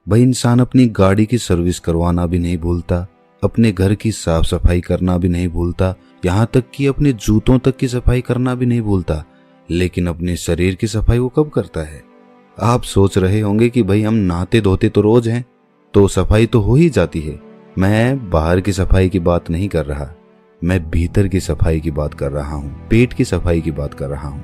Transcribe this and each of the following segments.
भाई इंसान अपनी गाड़ी की सर्विस करवाना भी नहीं भूलता, अपने घर की साफ सफाई करना भी नहीं भूलता, यहाँ तक कि अपने जूतों तक की सफाई करना भी नहीं भूलता, लेकिन अपने शरीर की सफाई वो कब करता है? आप सोच रहे होंगे कि भाई हम नहाते धोते तो रोज हैं, तो सफाई तो हो ही जाती है। मैं बाहर की सफाई की बात नहीं कर रहा, मैं भीतर की सफाई की बात कर रहा हूँ, पेट की सफाई की बात कर रहा हूँ।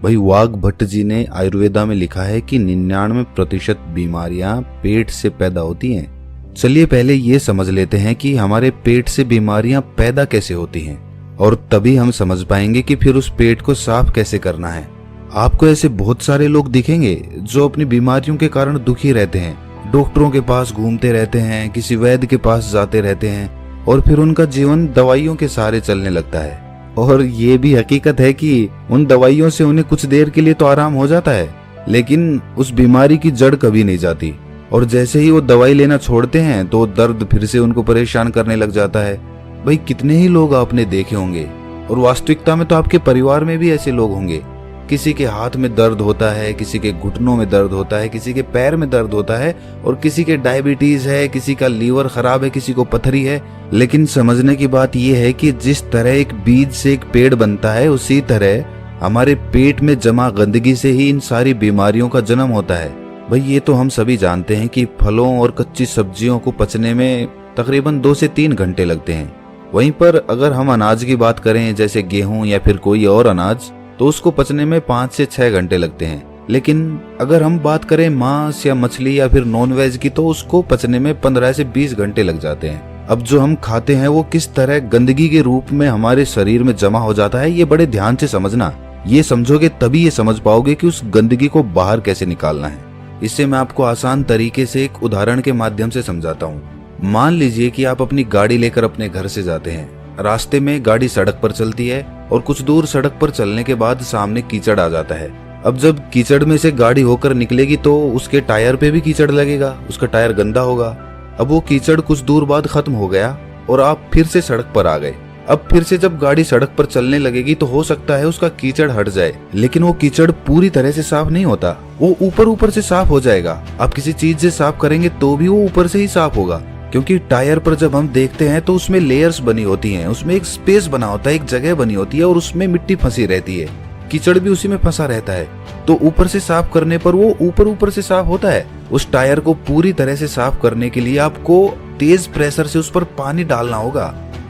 भाई वाघ भट्ट जी ने आयुर्वेदा में लिखा है कि 99% बीमारियां पेट से पैदा होती हैं। चलिए पहले ये समझ लेते हैं कि हमारे पेट से बीमारियां पैदा कैसे होती हैं, और तभी हम समझ पाएंगे कि फिर उस पेट को साफ कैसे करना है। आपको ऐसे बहुत सारे लोग दिखेंगे जो अपनी बीमारियों के कारण दुखी रहते हैं, डॉक्टरों के पास घूमते रहते हैं, किसी वैद्य के पास जाते रहते हैं, और फिर उनका जीवन दवाइयों के सहारे चलने लगता है। और ये भी हकीकत है कि उन दवाइयों से उन्हें कुछ देर के लिए तो आराम हो जाता है, लेकिन उस बीमारी की जड़ कभी नहीं जाती। और जैसे ही वो दवाई लेना छोड़ते हैं तो दर्द फिर से उनको परेशान करने लग जाता है। भाई कितने ही लोग आपने देखे होंगे, और वास्तविकता में तो आपके परिवार में भी ऐसे लोग होंगे। किसी के हाथ में दर्द होता है, किसी के घुटनों में दर्द होता है, किसी के पैर में दर्द होता है, और किसी के डायबिटीज है, किसी का लीवर खराब है, किसी को पथरी है। लेकिन समझने की बात यह है कि जिस तरह एक बीज से एक पेड़ बनता है, उसी तरह हमारे पेट में जमा गंदगी से ही इन सारी बीमारियों का जन्म होता है। भाई ये तो हम सभी जानते हैं कि फलों और कच्ची सब्जियों को पचने में तकरीबन 2 से 3 घंटे लगते हैं। वहीं पर अगर हम अनाज की बात करें, जैसे गेहूं या फिर कोई और अनाज, तो उसको पचने में 5 से 6 घंटे लगते हैं। लेकिन अगर हम बात करें मांस या मछली या फिर नॉन वेज की, तो उसको पचने में 15 से 20 घंटे लग जाते हैं। अब जो हम खाते हैं वो किस तरह गंदगी के रूप में हमारे शरीर में जमा हो जाता है, ये बड़े ध्यान से समझना। ये समझोगे तभी ये समझ पाओगे कि उस गंदगी को बाहर कैसे निकालना है। इससे मैं आपको आसान तरीके से एक उदाहरण के माध्यम से समझाता हूँ। मान लीजिए कि आप अपनी गाड़ी लेकर अपने घर से जाते हैं। रास्ते में गाड़ी सड़क पर चलती है, और कुछ दूर सड़क पर चलने के बाद सामने कीचड़ आ जाता है। अब जब कीचड़ में से गाड़ी होकर निकलेगी तो उसके टायर पे भी कीचड़ लगेगा, उसका टायर गंदा होगा। अब वो कीचड़ कुछ दूर बाद खत्म हो गया और आप फिर से सड़क पर आ गए। अब फिर से जब गाड़ी सड़क पर चलने लगेगी तो हो सकता है उसका कीचड़ हट जाए, लेकिन वो कीचड़ पूरी तरह से साफ नहीं होता, वो ऊपर ऊपर से साफ हो जाएगा। आप किसी चीज से साफ करेंगे तो भी वो ऊपर से ही साफ होगा, क्योंकि टायर पर जब हम देखते हैं तो उसमें लेयर्स बनी होती हैं, उसमें एक स्पेस बना होता है, एक जगह बनी होती है, और उसमें मिट्टी फंसी रहती है, कीचड़ भी उसी में फंसा रहता है। तो ऊपर से साफ करने पर वो ऊपर ऊपर से साफ होता है। उस टायर को पूरी तरह से साफ करने के लिए आपको तेज प्रेशर से उस पर पानी डालना होगा,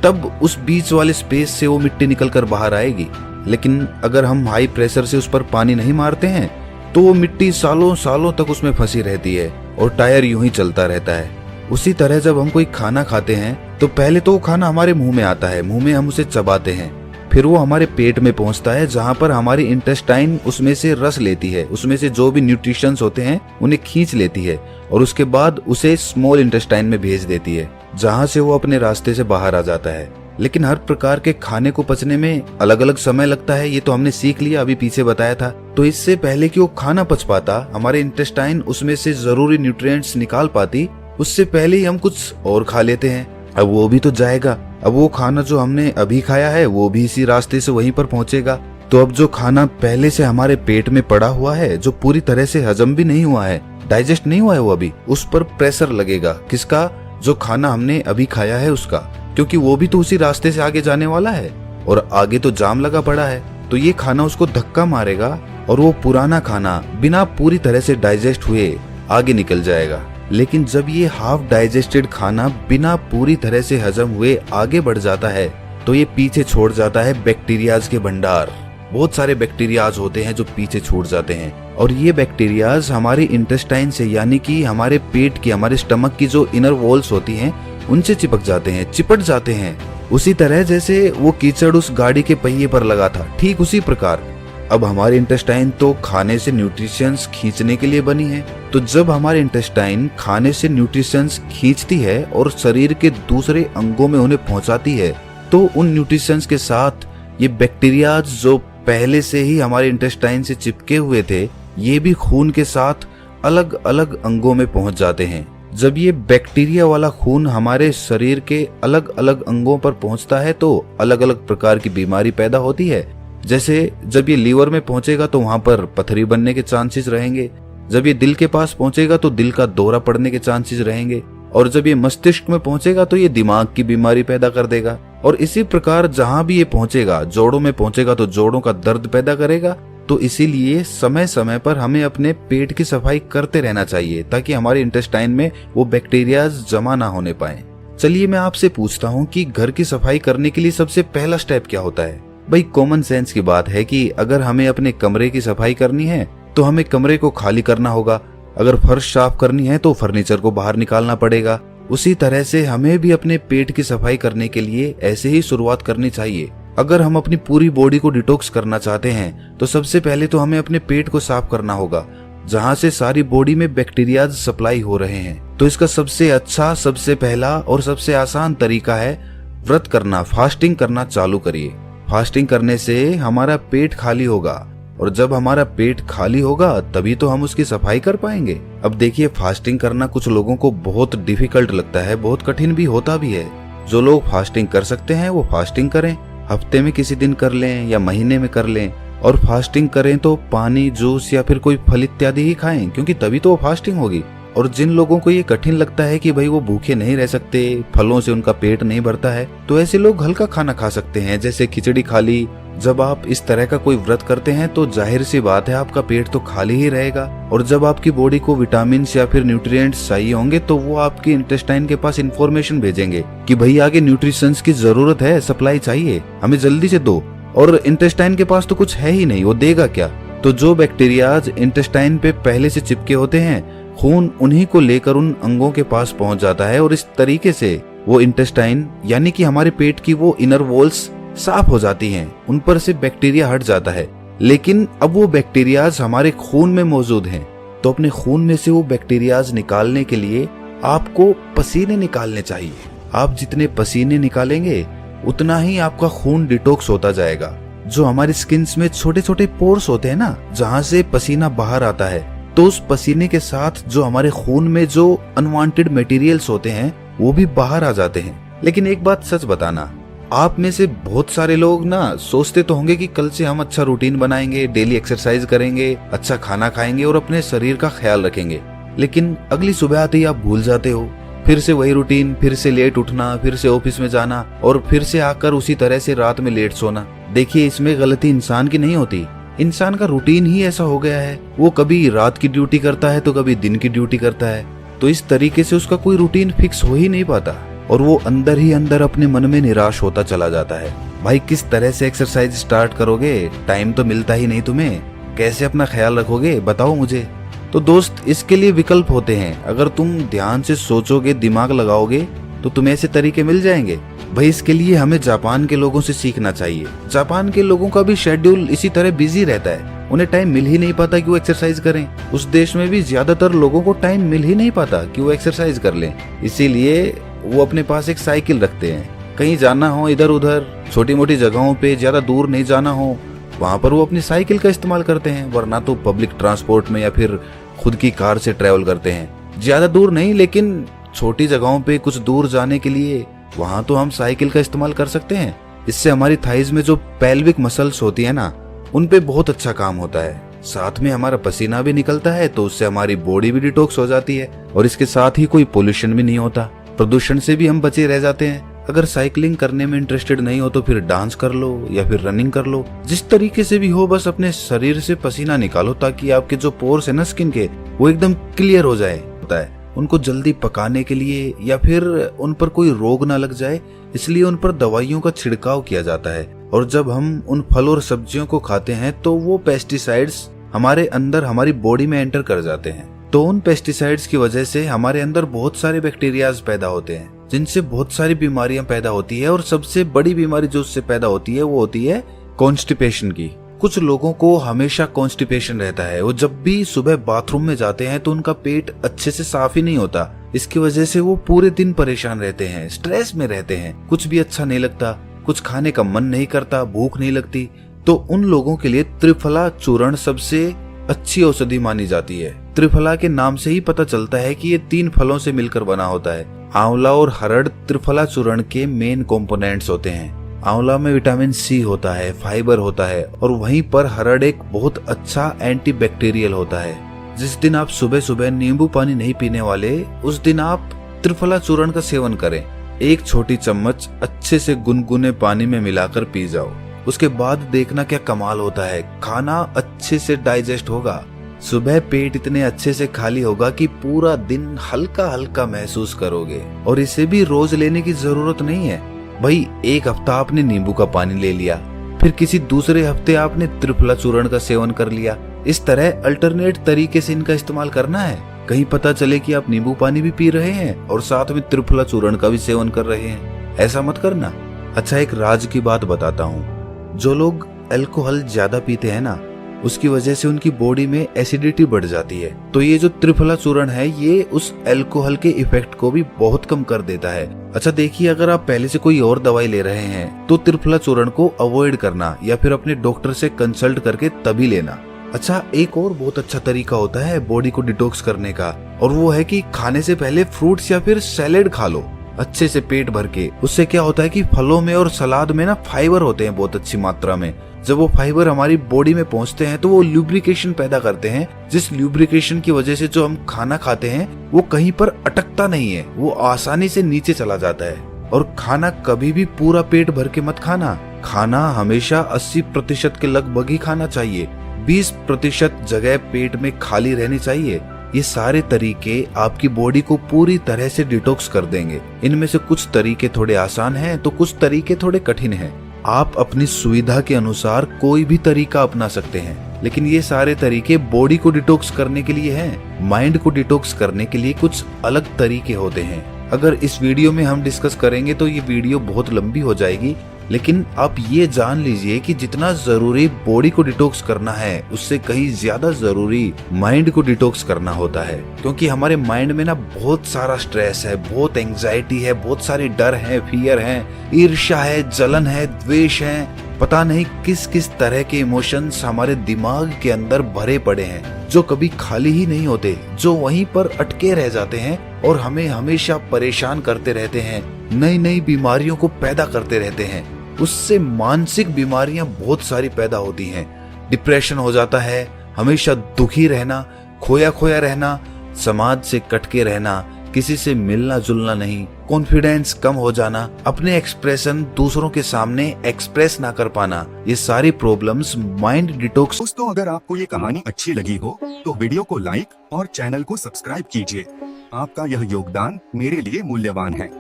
तब उस बीच वाले स्पेस से वो मिट्टी निकल कर बाहर आएगी। लेकिन अगर हम हाई प्रेशर से उस पर पानी नहीं मारते हैं तो वो मिट्टी सालों सालों तक उसमें फंसी रहती है और टायर यूं ही चलता रहता है। उसी तरह जब हम कोई खाना खाते हैं तो पहले तो वो खाना हमारे मुंह में आता है, मुंह में हम उसे चबाते हैं, फिर वो हमारे पेट में पहुंचता है, जहां पर हमारी इंटेस्टाइन उसमें से रस लेती है, उसमें से जो भी न्यूट्रिशंस होते हैं उन्हें खींच लेती है, और उसके बाद उसे स्मॉल इंटेस्टाइन में भेज देती है, जहां से वो अपने रास्ते से बाहर आ जाता है। लेकिन हर प्रकार के खाने को पचने में अलग अलग समय लगता है, ये तो हमने सीख लिया, अभी पीछे बताया था। तो इससे पहले कि वो खाना पच पाता, हमारे इंटेस्टाइन उसमें से जरूरी न्यूट्रिएंट्स निकाल पाती, उससे पहले ही हम कुछ और खा लेते हैं। अब वो भी तो जाएगा, अब वो खाना जो हमने अभी खाया है वो भी इसी रास्ते से वहीं पर पहुंचेगा। तो अब जो खाना पहले से हमारे पेट में पड़ा हुआ है, जो पूरी तरह से हजम भी नहीं हुआ है, डाइजेस्ट नहीं हुआ है, वो अभी उस पर प्रेशर लगेगा। किसका? जो खाना हमने अभी खाया है उसका, क्योंकि वो भी तो उसी रास्ते से आगे जाने वाला है और आगे तो जाम लगा पड़ा है। तो ये खाना उसको धक्का मारेगा और वो पुराना खाना बिना पूरी तरह से डाइजेस्ट हुए आगे निकल जाएगा। लेकिन जब ये हाफ डाइजेस्टेड खाना बिना पूरी तरह से हजम हुए आगे बढ़ जाता है तो ये पीछे छोड़ जाता है बैक्टीरियाज के भंडार। बहुत सारे बैक्टीरियाज होते हैं जो पीछे छूट जाते हैं, और ये बैक्टीरियाज हमारे इंटेस्टाइन से, यानी कि हमारे पेट की, हमारे स्टमक की जो इनर वॉल्स होती हैं उनसे चिपक जाते हैं, चिपट जाते हैं। उसी तरह जैसे वो कीचड़ उस गाड़ी के पहिए पर लगा था, ठीक उसी प्रकार अब हमारे इंटेस्टाइन तो खाने से न्यूट्रिशंस खींचने के लिए बनी है। तो जब हमारे इंटेस्टाइन खाने से न्यूट्रिशंस खींचती है और शरीर के दूसरे अंगों में उन्हें पहुंचाती है, तो उन न्यूट्रिशंस के साथ ये बैक्टीरियाज जो पहले से ही हमारे इंटेस्टाइन से चिपके हुए थे, ये भी खून के साथ अलग अलग अंगों में पहुंच जाते हैं। जब ये बैक्टीरिया वाला खून हमारे शरीर के अलग अलग अंगों पर पहुंचता है तो अलग अलग प्रकार की बीमारी पैदा होती है। जैसे जब ये लीवर में पहुंचेगा तो वहां पर पथरी बनने के चांसेस रहेंगे। जब ये दिल के पास पहुंचेगा तो दिल का दौरा पड़ने के चांसेस रहेंगे, और जब ये मस्तिष्क में पहुंचेगा तो ये दिमाग की बीमारी पैदा कर देगा, और इसी प्रकार जहां भी ये पहुंचेगा, जोड़ों में पहुंचेगा तो जोड़ों का दर्द पैदा करेगा। तो इसीलिए समय समय पर हमें अपने पेट की सफाई करते रहना चाहिए ताकि हमारे इंटेस्टाइन में वो बैक्टीरिया जमा ना होने पाए। चलिए मैं आपसे पूछता हूँ कि घर की सफाई करने के लिए सबसे पहला स्टेप क्या होता है? भाई कॉमन सेंस की बात है कि अगर हमें अपने कमरे की सफाई करनी है तो हमें कमरे को खाली करना होगा। अगर फर्श साफ करनी है तो फर्नीचर को बाहर निकालना पड़ेगा। उसी तरह से हमें भी अपने पेट की सफाई करने के लिए ऐसे ही शुरुआत करनी चाहिए। अगर हम अपनी पूरी बॉडी को डिटॉक्स करना चाहते हैं तो सबसे पहले तो हमें अपने पेट को साफ करना होगा, जहां से सारी बॉडी में बैक्टीरिया सप्लाई हो रहे हैं। तो इसका सबसे अच्छा, सबसे पहला और सबसे आसान तरीका है व्रत करना, फास्टिंग करना चालू करिए। फास्टिंग करने से हमारा पेट खाली होगा, और जब हमारा पेट खाली होगा तभी तो हम उसकी सफाई कर पाएंगे। अब देखिए, फास्टिंग करना कुछ लोगों को बहुत डिफिकल्ट लगता है, बहुत कठिन भी होता भी है। जो लोग फास्टिंग कर सकते हैं वो फास्टिंग करें, हफ्ते में किसी दिन कर लें या महीने में कर लें। और फास्टिंग करें तो पानी, जूस या फिर कोई फल इत्यादि ही खाएं, क्योंकि तभी तो वो फास्टिंग होगी। और जिन लोगों को ये कठिन लगता है कि भाई वो भूखे नहीं रह सकते, फलों से उनका पेट नहीं भरता है, तो ऐसे लोग हल्का खाना खा सकते हैं, जैसे खिचड़ी खा ली। जब आप इस तरह का कोई व्रत करते हैं तो जाहिर सी बात है आपका पेट तो खाली ही रहेगा, और जब आपकी बॉडी को विटामिन या फिर न्यूट्रिएंट्स चाहिए होंगे तो वो आपके इंटेस्टाइन के पास इंफॉर्मेशन भेजेंगे कि भाई आगे न्यूट्रिशंस की जरूरत है, सप्लाई चाहिए, हमें जल्दी से दो। और इंटेस्टाइन के पास तो कुछ है ही नहीं, वो देगा क्या? तो जो बैक्टीरियाज इंटेस्टाइन पे पहले से चिपके होते हैं, खून उन्हीं को लेकर उन अंगों के पास पहुंच जाता है, और इस तरीके से वो इंटेस्टाइन यानी कि हमारे पेट की वो इनर वॉल्स साफ हो जाती हैं, उन पर से बैक्टीरिया हट जाता है। लेकिन अब वो बैक्टीरियाज हमारे खून में मौजूद हैं, तो अपने खून में से वो बैक्टीरियाज निकालने के लिए आपको पसीने निकालने चाहिए। आप जितने पसीने निकालेंगे उतना ही आपका खून डिटॉक्स होता जाएगा। जो हमारी स्किन में छोटे छोटे पोर्स होते हैं ना, जहाँ से पसीना बाहर आता है, तो उस पसीने के साथ जो हमारे खून में जो अनवांटेड मटेरियल्स होते हैं वो भी बाहर आ जाते हैं। लेकिन एक बात सच बताना, आप में से बहुत सारे लोग ना सोचते तो होंगे कि कल से हम अच्छा रूटीन बनाएंगे, डेली एक्सरसाइज करेंगे, अच्छा खाना खाएंगे और अपने शरीर का ख्याल रखेंगे। लेकिन अगली सुबह आते ही आप भूल जाते हो, फिर से वही रूटीन, फिर से लेट उठना, फिर से ऑफिस में जाना, और फिर से आकर उसी तरह से रात में लेट सोना। देखिए, इसमें गलती इंसान की नहीं होती, इंसान का रूटीन ही ऐसा हो गया है। वो कभी रात की ड्यूटी करता है तो कभी दिन की ड्यूटी करता है, तो इस तरीके से उसका कोई रूटीन फिक्स हो ही नहीं पाता, और वो अंदर ही अंदर अपने मन में निराश होता चला जाता है। भाई किस तरह से एक्सरसाइज स्टार्ट करोगे? टाइम तो मिलता ही नहीं तुम्हें, कैसे अपना ख्याल रखोगे बताओ मुझे। तो दोस्त, इसके लिए विकल्प होते हैं। अगर तुम ध्यान से सोचोगे, दिमाग लगाओगे, तो तुम्हें ऐसे तरीके मिल जाएंगे। भाई इसके लिए हमें जापान के लोगों से सीखना चाहिए। जापान के लोगों का भी शेड्यूल इसी तरह बिजी रहता है, उन्हें टाइम मिल ही नहीं पाता कि वो एक्सरसाइज करें। उस देश में भी ज्यादातर लोगों को टाइम मिल ही नहीं पाता कि वो एक्सरसाइज कर लें, इसीलिए वो अपने पास एक साइकिल रखते हैं। कहीं जाना हो इधर उधर, छोटी मोटी जगहों पे, ज्यादा दूर नहीं जाना हो, वहां पर वो अपनी साइकिल का इस्तेमाल करते हैं, वरना तो पब्लिक ट्रांसपोर्ट में या फिर खुद की कार से ट्रेवल करते हैं। ज्यादा दूर नहीं, लेकिन छोटी जगहों पे कुछ दूर जाने के लिए वहां तो हम साइकिल का इस्तेमाल कर सकते हैं। इससे हमारी थाइज में जो पेल्विक मसल्स होती है ना, उन पे बहुत अच्छा काम होता है। साथ में हमारा पसीना भी निकलता है, तो उससे हमारी बॉडी भी डिटॉक्स हो जाती है, और इसके साथ ही कोई पोल्यूशन भी नहीं होता, प्रदूषण से भी हम बचे रह जाते हैं। अगर साइकिलिंग करने में इंटरेस्टेड नहीं हो तो फिर डांस कर लो या फिर रनिंग कर लो, जिस तरीके से भी हो, बस अपने शरीर से पसीना निकालो ताकि आपके जो पोर्स है ना स्किन के, वो एकदम क्लियर हो जाए। होता है उनको जल्दी पकाने के लिए या फिर उन पर कोई रोग ना लग जाए, इसलिए उन पर दवाइयों का छिड़काव किया जाता है। और जब हम उन फल और सब्जियों को खाते हैं तो वो पेस्टिसाइड्स हमारे अंदर, हमारी बॉडी में एंटर कर जाते हैं। तो उन पेस्टिसाइड्स की वजह से हमारे अंदर बहुत सारे बैक्टीरियाज पैदा होते हैं, जिनसे बहुत सारी बीमारियां पैदा होती है। और सबसे बड़ी बीमारी जो उससे पैदा होती है वो होती है कॉन्स्टिपेशन की। कुछ लोगों को हमेशा कॉन्स्टिपेशन रहता है, वो जब भी सुबह बाथरूम में जाते हैं तो उनका पेट अच्छे से साफ ही नहीं होता। इसकी वजह से वो पूरे दिन परेशान रहते हैं, स्ट्रेस में रहते हैं, कुछ भी अच्छा नहीं लगता, कुछ खाने का मन नहीं करता, भूख नहीं लगती। तो उन लोगों के लिए त्रिफला चूर्ण सबसे अच्छी औषधि मानी जाती है। त्रिफला के नाम से ही पता चलता है कि ये 3 फलों से मिलकर बना होता है। आंवला और हरड़ त्रिफला चूर्ण के मेन कंपोनेंट्स होते हैं। आंवला में विटामिन सी होता है, फाइबर होता है, और वहीं पर हरड़ एक बहुत अच्छा एंटीबैक्टीरियल होता है, जिस दिन आप सुबह सुबह नींबू पानी नहीं पीने वाले, उस दिन आप त्रिफला चूर्ण का सेवन करें। 1 छोटी चम्मच अच्छे से गुनगुने पानी में मिलाकर पी जाओ। उसके बाद देखना क्या कमाल होता है। खाना अच्छे से डाइजेस्ट होगा। सुबह पेट इतने अच्छे से खाली होगा कि पूरा दिन हल्का हल्का महसूस करोगे। और इसे भी रोज लेने की जरूरत नहीं है भाई। 1 हफ्ता आपने नींबू का पानी ले लिया, फिर किसी दूसरे हफ्ते आपने त्रिफला चूर्ण का सेवन कर लिया। इस तरह अल्टरनेट तरीके से इनका इस्तेमाल करना है। कहीं पता चले कि आप नींबू पानी भी पी रहे हैं और साथ में त्रिफला चूर्ण का भी सेवन कर रहे हैं। ऐसा मत करना। अच्छा, एक राज की बात बताता हूँ। जो लोग अल्कोहल ज्यादा पीते हैं ना, उसकी वजह से उनकी बॉडी में एसिडिटी बढ़ जाती है। तो ये जो त्रिफला चूर्ण है, ये उस अल्कोहल के इफेक्ट को भी बहुत कम कर देता है। अच्छा देखिए, अगर आप पहले से कोई और दवाई ले रहे हैं तो त्रिफला चूर्ण को अवॉइड करना या फिर अपने डॉक्टर से कंसल्ट करके तभी लेना। अच्छा, एक और बहुत अच्छा तरीका होता है बॉडी को डिटॉक्स करने का, और वो है कि खाने से पहले फ्रूट्स या फिर सैलेड खा लो अच्छे से पेट भर के। उससे क्या होता है कि फलों में और सलाद में ना फाइबर होते हैं बहुत अच्छी मात्रा में। जब वो फाइबर हमारी बॉडी में पहुंचते हैं तो वो ल्यूब्रिकेशन पैदा करते हैं, जिस ल्यूब्रिकेशन की वजह से जो हम खाना खाते हैं वो कहीं पर अटकता नहीं है, वो आसानी से नीचे चला जाता है। और खाना कभी भी पूरा पेट भर के मत खाना। खाना हमेशा 80% के लगभग ही खाना चाहिए। 20% जगह पेट में खाली रहनी चाहिए। ये सारे तरीके आपकी बॉडी को पूरी तरह से डिटॉक्स कर देंगे। इनमें से कुछ तरीके थोड़े आसान हैं तो कुछ तरीके थोड़े कठिन हैं। आप अपनी सुविधा के अनुसार कोई भी तरीका अपना सकते हैं, लेकिन ये सारे तरीके बॉडी को डिटॉक्स करने के लिए हैं। माइंड को डिटॉक्स करने के लिए कुछ अलग तरीके होते हैं। अगर इस वीडियो में हम डिस्कस करेंगे तो ये वीडियो बहुत लंबी हो जाएगी, लेकिन आप ये जान लीजिए कि जितना जरूरी बॉडी को डिटॉक्स करना है, उससे कहीं ज्यादा जरूरी माइंड को डिटॉक्स करना होता है। क्योंकि हमारे माइंड में ना बहुत सारा स्ट्रेस है, बहुत एंजाइटी है, बहुत सारे डर है, फियर है, ईर्ष्या है, जलन है, द्वेष है, पता नहीं किस किस तरह के इमोशंस हमारे दिमाग के अंदर भरे पड़े हैं, जो कभी खाली ही नहीं होते, जो वहीं पर अटके रह जाते हैं और हमें हमेशा परेशान करते रहते हैं, नई नई बीमारियों को पैदा करते रहते हैं। उससे मानसिक बीमारियां बहुत सारी पैदा होती हैं। डिप्रेशन हो जाता है, हमेशा दुखी रहना, खोया खोया रहना, समाज से कटके रहना, किसी से मिलना जुलना नहीं, कॉन्फिडेंस कम हो जाना, अपने एक्सप्रेशन दूसरों के सामने एक्सप्रेस ना कर पाना, ये सारी प्रॉब्लम्स माइंड डिटॉक्स। दोस्तों, अगर आपको ये कहानी अच्छी लगी हो तो वीडियो को लाइक और चैनल को सब्सक्राइब कीजिए। आपका यह योगदान मेरे लिए मूल्यवान है।